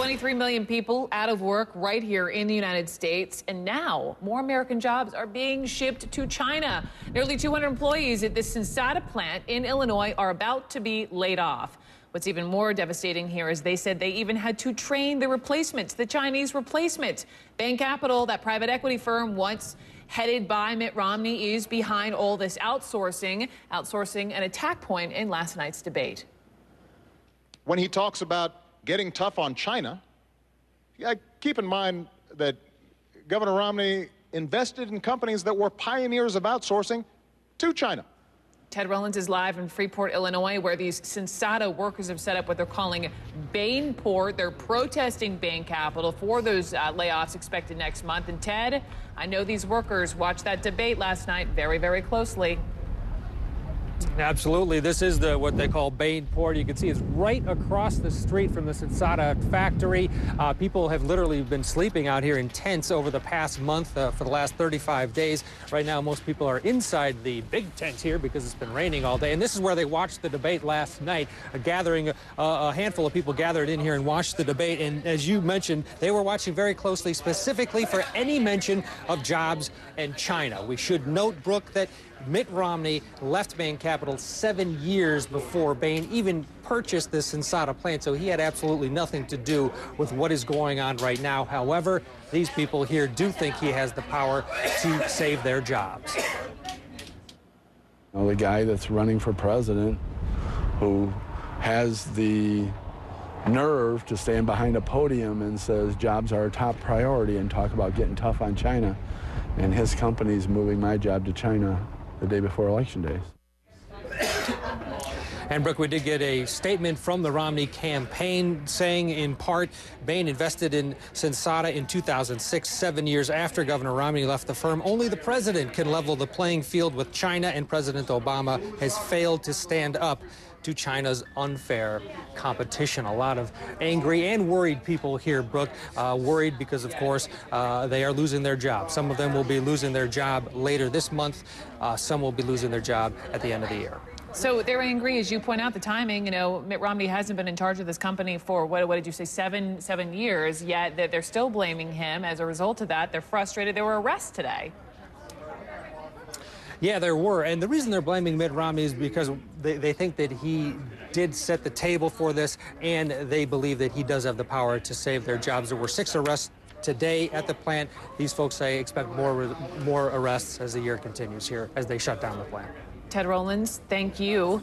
23 million people out of work right here in the United States. And now more American jobs are being shipped to China. Nearly 200 employees at this Sensata plant in Illinois are about to be laid off. What's even more devastating here is they said they even had to train the replacements, the Chinese replacement. Bain Capital, that private equity firm once headed by Mitt Romney, is behind all this outsourcing an attack point in last night's debate. When he talks about getting tough on China, keep in mind that Governor Romney invested in companies that were pioneers of outsourcing to China. Ted Rollins is live in Freeport, Illinois, where these Sensata workers have set up what they're calling Bainport. They're protesting Bain Capital for those layoffs expected next month. And Ted, I know these workers watched that debate last night very, very closely. Absolutely. This is what they call Bainport. You can see it's right across the street from the Sensata factory. People have literally been sleeping out here in tents over the past month for the last 35 days. Right now, most people are inside the big tent here because it's been raining all day. And this is where they watched the debate last night. A handful of people gathered in here and watched the debate. And as you mentioned, they were watching very closely, specifically for any mention of jobs and China. We should note, Brooke, that Mitt Romney left Bain Capital 7 years before Bain even purchased this Sensata plant, so he had absolutely nothing to do with what is going on right now. However, these people here do think he has the power to save their jobs. The guy that's running for president, who has the nerve to stand behind a podium and says jobs are a top priority and talk about getting tough on China, and his company's moving my job to China the day before Election Day. And, Brooke, we did get a statement from the Romney campaign saying, in part, Bain invested in Sensata in 2006, 7 years after Governor Romney left the firm. Only the president can level the playing field with China, and President Obama has failed to stand up to China's unfair competition. A lot of angry and worried people here, Brooke, worried because, of course, they are losing their job. Some of them will be losing their job later this month. Some will be losing their job at the end of the year. So they're angry, as you point out, the timing. You know, Mitt Romney hasn't been in charge of this company for, what did you say, seven years, yet they're still blaming him. As a result of that, they're frustrated. There were arrests today. Yeah, there were. And the reason they're blaming Mitt Romney is because they think that he did set the table for this, and they believe that he does have the power to save their jobs. There were 6 arrests today at the plant. These folks say expect more arrests as the year continues here, as they shut down the plant. Ted Rollins, thank you.